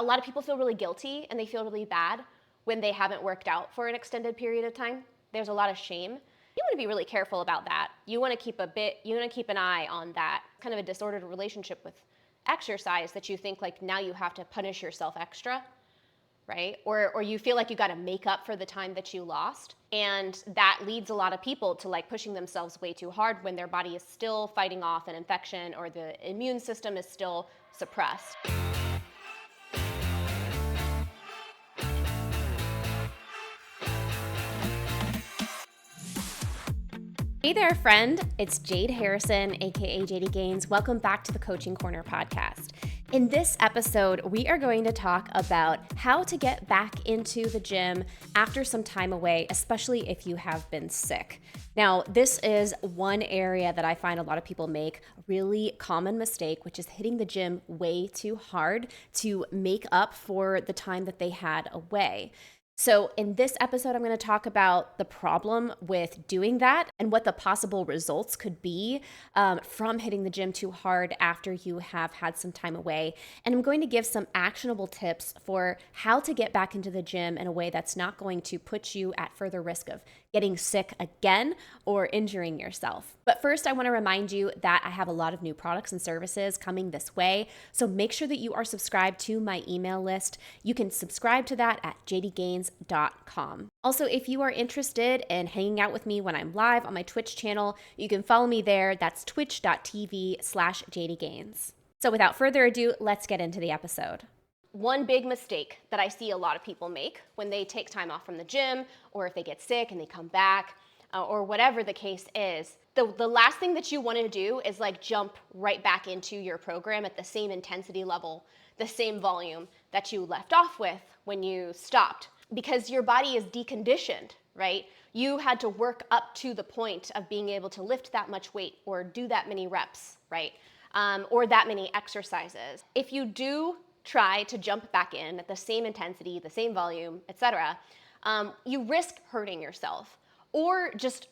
A lot of people feel really guilty and they feel really bad when they haven't worked out for an extended period of time. There's a lot of shame. You want to be really careful about that. You want to keep an eye on that kind of a disordered relationship with exercise that you think like now you have to punish yourself extra, right? Or you feel like you got to make up for the time that you lost. And that leads a lot of people to like pushing themselves way too hard when their body is still fighting off an infection or the immune system is still suppressed. Hey there, friend. It's Jade Harrison, aka JD Gaines. Welcome back to the Coaching Corner podcast. In this episode, we are going to talk about how to get back into the gym after some time away, especially if you have been sick. Now, this is one area that I find a lot of people make a really common mistake, which is hitting the gym way too hard to make up for the time that they had away. So in this episode, I'm going to talk about the problem with doing that and what the possible results could be from hitting the gym too hard after you have had some time away. And I'm going to give some actionable tips for how to get back into the gym in a way that's not going to put you at further risk of getting sick again or injuring yourself. But first, I want to remind you that I have a lot of new products and services coming this way. So make sure that you are subscribed to my email list. You can subscribe to that at jdgaines.com. Also, if you are interested in hanging out with me when I'm live on my Twitch channel, you can follow me there. That's twitch.tv/jdgaines. So without further ado, let's get into the episode. One big mistake that I see a lot of people make when they take time off from the gym, or if they get sick and they come back, or whatever the case is, the last thing that you want to do is like jump right back into your program at the same intensity level, the same volume that you left off with when you stopped, because your body is deconditioned, right? You had to work up to the point of being able to lift that much weight or do that many reps, right? Or that many exercises. If you do try to jump back in at the same intensity, the same volume, etc., you risk hurting yourself or just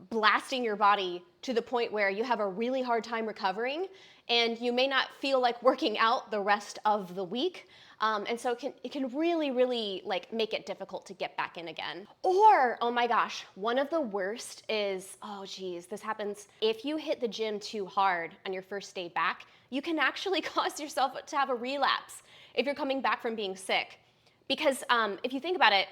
blasting your body to the point where you have a really hard time recovering and you may not feel like working out the rest of the week. And so it can really, really like make it difficult to get back in again. Or, oh my gosh, one of the worst is, oh geez, this happens if you hit the gym too hard on your first day back, you can actually cause yourself to have a relapse if you're coming back from being sick. Because if you think about it,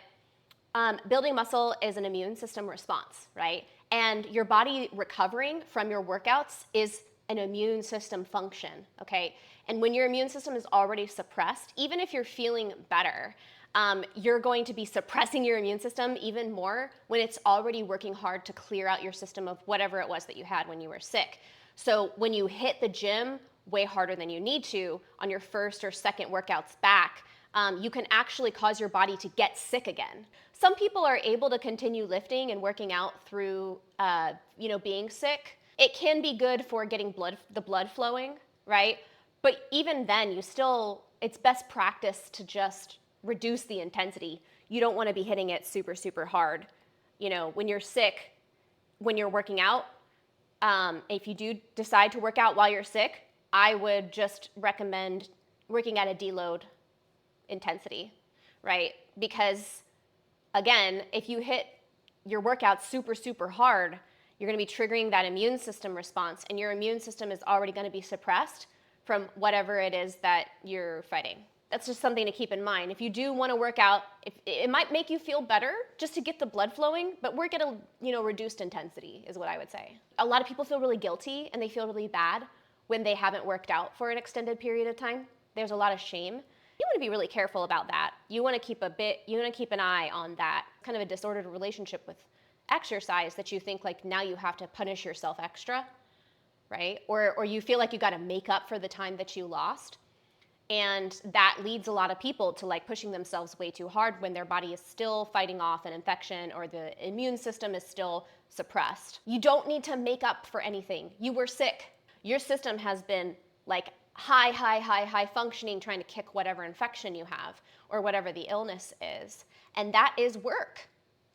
building muscle is an immune system response, right? And your body recovering from your workouts is an immune system function, okay? And when your immune system is already suppressed, even if you're feeling better, you're going to be suppressing your immune system even more when it's already working hard to clear out your system of whatever it was that you had when you were sick. So when you hit the gym way harder than you need to on your first or second workouts back, you can actually cause your body to get sick again. Some people are able to continue lifting and working out through, being sick. It can be good for getting the blood flowing, right? But even then, it's best practice to just reduce the intensity. You don't want to be hitting it super, super hard. When you're sick, when you're working out, if you do decide to work out while you're sick, I would just recommend working at a deload intensity, right? Because again, if you hit your workout super, super hard, you're going to be triggering that immune system response, and your immune system is already going to be suppressed from whatever it is that you're fighting. That's just something to keep in mind. If you do want to work out, it might make you feel better just to get the blood flowing, but work at a reduced intensity is what I would say. A lot of people feel really guilty and they feel really bad when they haven't worked out for an extended period of time. There's a lot of shame. You want to be really careful about that. You want to keep an eye on that kind of a disordered relationship with exercise that you think like now you have to punish yourself extra, right? Or you feel like you got to make up for the time that you lost. And that leads a lot of people to like pushing themselves way too hard when their body is still fighting off an infection or the immune system is still suppressed. You don't need to make up for anything. You were sick. Your system has been like high functioning, trying to kick whatever infection you have or whatever the illness is. And that is work.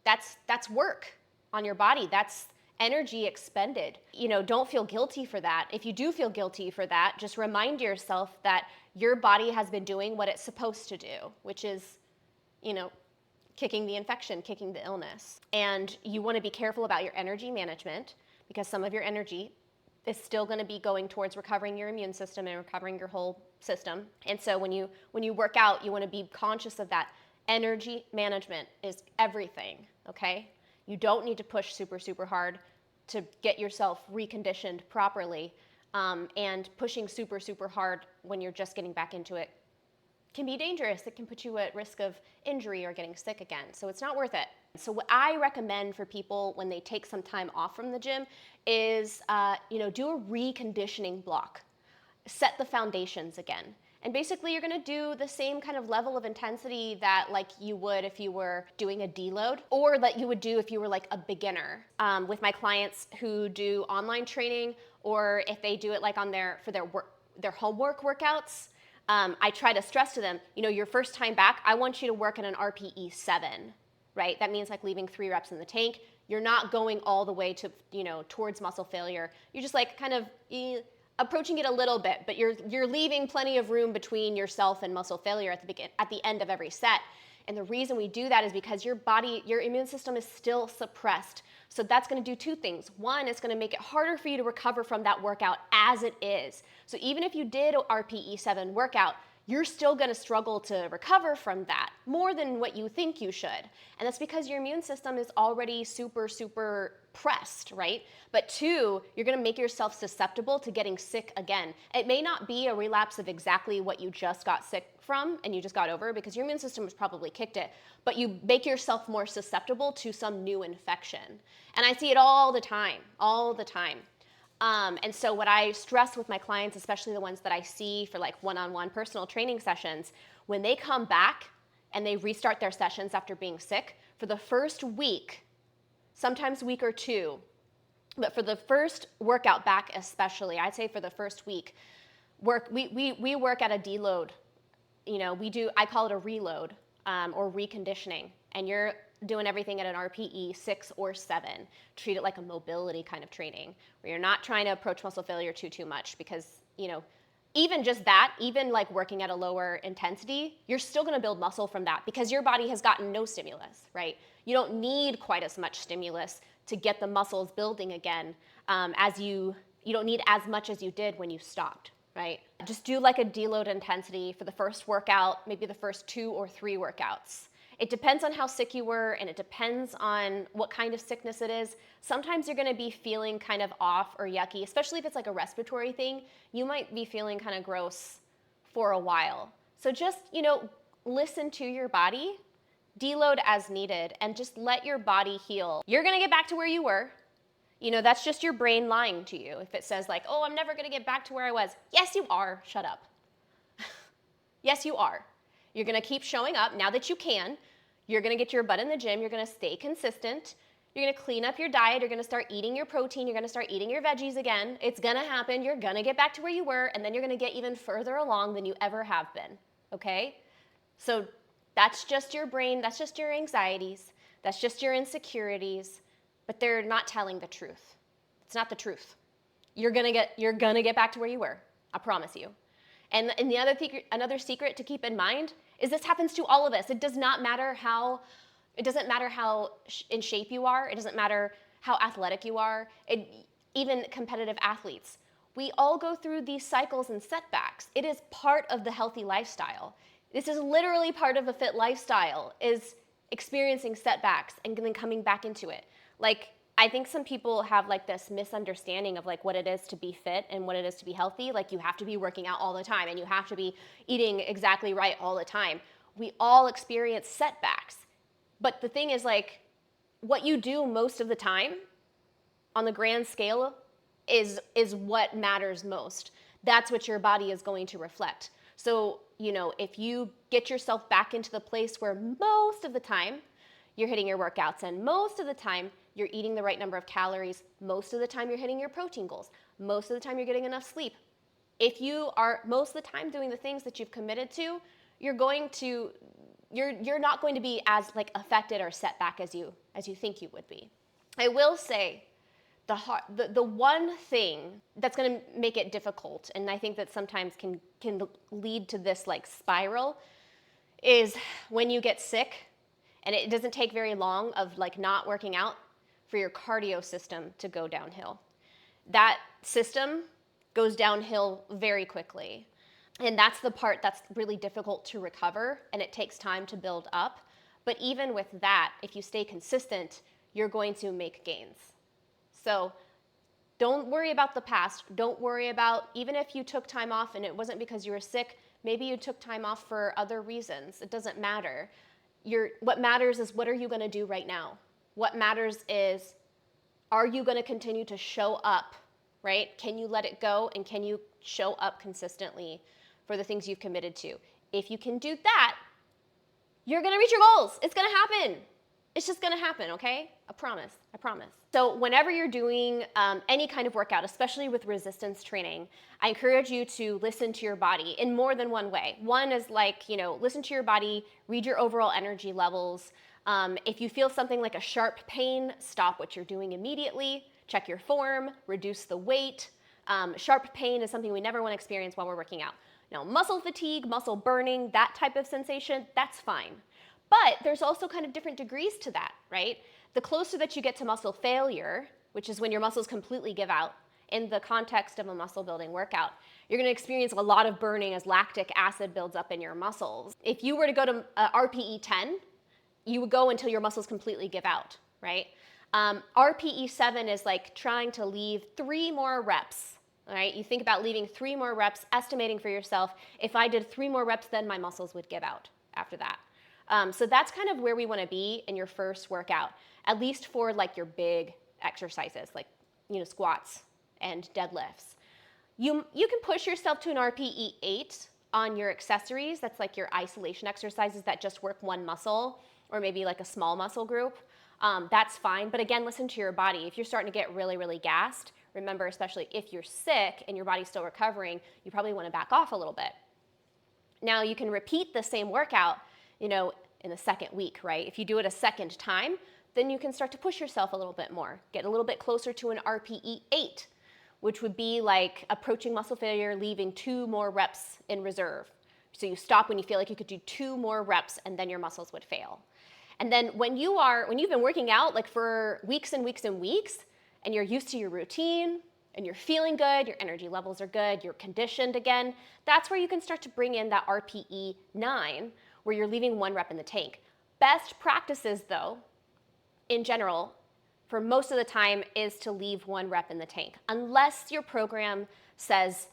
That's work on your body. That's energy expended. Don't feel guilty for that. If you do feel guilty for that, just remind yourself that your body has been doing what it's supposed to do, which is, you know, kicking the infection, kicking the illness. And you want to be careful about your energy management, because some of your energy is still going to be going towards recovering your immune system and recovering your whole system. And so when you work out, you want to be conscious of that. Energy management is everything, okay? You don't need to push super, super hard to get yourself reconditioned properly. And pushing super, super hard when you're just getting back into it can be dangerous. It can put you at risk of injury or getting sick again. So it's not worth it. So what I recommend for people when they take some time off from the gym is, do a reconditioning block. Set the foundations again. And basically you're gonna do the same kind of level of intensity that like you would if you were doing a deload, or that you would do if you were like a beginner. With my clients who do online training, or if they do it like on their homework workouts, I try to stress to them, your first time back, I want you to work at an RPE 7, right? That means like leaving 3 reps in the tank. You're not going all the way to, towards muscle failure. You're just like kind of approaching it a little bit, but you're leaving plenty of room between yourself and muscle failure at the end of every set. And the reason we do that is because your immune system is still suppressed. So that's going to do 2 things. One, it's going to make it harder for you to recover from that workout as it is. So even if you did a RPE 7 workout, you're still going to struggle to recover from that more than what you think you should. And that's because your immune system is already super, super pressed, right? But 2, you're going to make yourself susceptible to getting sick again. It may not be a relapse of exactly what you just got sick from and you just got over, because your immune system has probably kicked it, but you make yourself more susceptible to some new infection. And I see it all the time, all the time. And so what I stress with my clients, especially the ones that I see for like one-on-one personal training sessions, when they come back and they restart their sessions after being sick, for the first week, sometimes week or 2, but for the first workout back especially, I'd say for the first week, we work at a deload. I call it a reload or reconditioning, and you're doing everything at an RPE 6 or 7. Treat it like a mobility kind of training, where you're not trying to approach muscle failure too much, because, even just that, even like working at a lower intensity, you're still gonna build muscle from that because your body has gotten no stimulus, right? You don't need quite as much stimulus to get the muscles building again, you don't need as much as you did when you stopped, right? Just do like a deload intensity for the first workout, maybe the first 2 or 3 workouts. It depends on how sick you were, and it depends on what kind of sickness it is. Sometimes you're gonna be feeling kind of off or yucky, especially if it's like a respiratory thing. You might be feeling kind of gross for a while. So just, listen to your body, deload as needed, and just let your body heal. You're gonna get back to where you were. That's just your brain lying to you. If it says like, oh, I'm never gonna get back to where I was. Yes, you are. Shut up. Yes, you are. You're gonna keep showing up now that you can. You're gonna get your butt in the gym. You're gonna stay consistent. You're gonna clean up your diet. You're gonna start eating your protein. You're gonna start eating your veggies again. It's gonna happen. You're gonna get back to where you were, and then you're gonna get even further along than you ever have been, okay? So that's just your brain. That's just your anxieties. That's just your insecurities, but they're not telling the truth. It's not the truth. You're gonna get back to where you were. I promise you. And another secret to keep in mind is this happens to all of us. It doesn't matter how in shape you are. It doesn't matter how athletic you are. Even competitive athletes. We all go through these cycles and setbacks. It is part of the healthy lifestyle. This is literally part of a fit lifestyle, is experiencing setbacks and then coming back into it. Like, I think some people have like this misunderstanding of like what it is to be fit and what it is to be healthy. Like, you have to be working out all the time and you have to be eating exactly right all the time. We all experience setbacks. But the thing is, like, what you do most of the time on the grand scale is what matters most. That's what your body is going to reflect. So, if you get yourself back into the place where most of the time you're hitting your workouts, and most of the time you're eating the right number of calories, most of the time you're hitting your protein goals, most of the time you're getting enough sleep. If you are most of the time doing the things that you've committed to, you're not going to be as like affected or set back as you think you would be. I will say the one thing that's going to make it difficult, and I think that sometimes can lead to this like spiral, is when you get sick, and it doesn't take very long of like not working out for your cardio system to go downhill. That system goes downhill very quickly. And that's the part that's really difficult to recover, and it takes time to build up. But even with that, if you stay consistent, you're going to make gains. So don't worry about the past. Don't worry about, even if you took time off and it wasn't because you were sick, maybe you took time off for other reasons. It doesn't matter. What matters is, what are you going to do right now? What matters is, are you going to continue to show up, right? Can you let it go, and can you show up consistently for the things you've committed to? If you can do that, you're going to reach your goals. It's going to happen. It's just going to happen, okay? I promise. I promise. So whenever you're doing any kind of workout, especially with resistance training, I encourage you to listen to your body in more than one way. One is like, listen to your body, read your overall energy levels. If you feel something like a sharp pain, stop what you're doing immediately. Check your form, reduce the weight. Sharp pain is something we never want to experience while we're working out. Now, muscle fatigue, muscle burning, that type of sensation, that's fine. But there's also kind of different degrees to that, right? The closer that you get to muscle failure, which is when your muscles completely give out in the context of a muscle building workout, you're going to experience a lot of burning as lactic acid builds up in your muscles. If you were to go to RPE 10, you would go until your muscles completely give out, right? RPE 7 is like trying to leave 3 more reps, all right? You think about leaving 3 more reps, estimating for yourself, if I did 3 more reps, then my muscles would give out after that. So that's kind of where we want to be in your first workout, at least for like your big exercises, like, squats and deadlifts. You can push yourself to an RPE 8 on your accessories. That's like your isolation exercises that just work one muscle, or maybe like a small muscle group. That's fine. But again, listen to your body. If you're starting to get really, really gassed, remember, especially if you're sick and your body's still recovering, you probably want to back off a little bit. Now, you can repeat the same workout, in the second week, right? If you do it a second time, then you can start to push yourself a little bit more, get a little bit closer to an RPE 8, which would be like approaching muscle failure, leaving 2 more reps in reserve. So you stop when you feel like you could do 2 more reps, and then your muscles would fail. And then when you've been working out like for weeks and weeks and weeks, and you're used to your routine, and you're feeling good, your energy levels are good, you're conditioned again, that's where you can start to bring in that RPE 9, where you're leaving 1 rep in the tank. Best practices, though, in general, for most of the time, is to leave 1 rep in the tank, unless your program says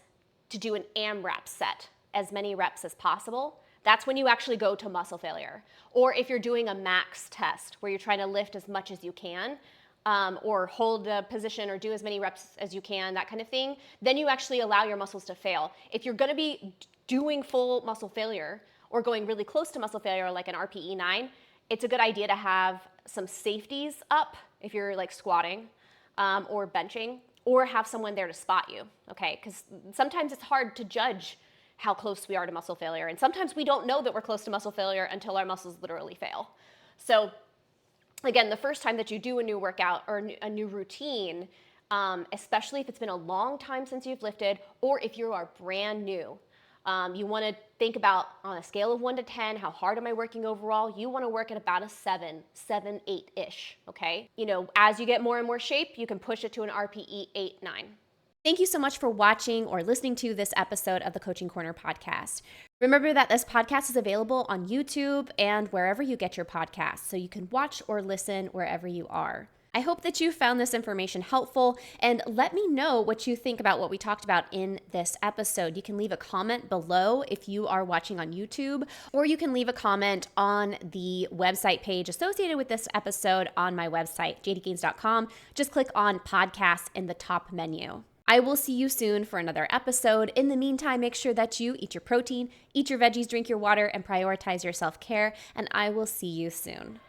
to do an AMRAP set, as many reps as possible. That's when you actually go to muscle failure. Or if you're doing a max test, where you're trying to lift as much as you can, or hold a position or do as many reps as you can, that kind of thing, then you actually allow your muscles to fail. If you're gonna be doing full muscle failure, or going really close to muscle failure, like an RPE 9, it's a good idea to have some safeties up if you're like squatting or benching, or have someone there to spot you, okay? Because sometimes it's hard to judge how close we are to muscle failure, and sometimes we don't know that we're close to muscle failure until our muscles literally fail. So again, the first time that you do a new workout or a new routine, especially if it's been a long time since you've lifted, or if you are brand new, you want to think about, on a scale of 1 to 10, how hard am I working overall? You want to work at about a 7, 8-ish, okay? As you get more and more shape, you can push it to an RPE 8, 9. Thank you so much for watching or listening to this episode of the Coaching Corner podcast. Remember that this podcast is available on YouTube and wherever you get your podcasts, so you can watch or listen wherever you are. I hope that you found this information helpful, and let me know what you think about what we talked about in this episode. You can leave a comment below if you are watching on YouTube, or you can leave a comment on the website page associated with this episode on my website, jdgaines.com. Just click on podcasts in the top menu. I will see you soon for another episode. In the meantime, make sure that you eat your protein, eat your veggies, drink your water, and prioritize your self-care, and I will see you soon.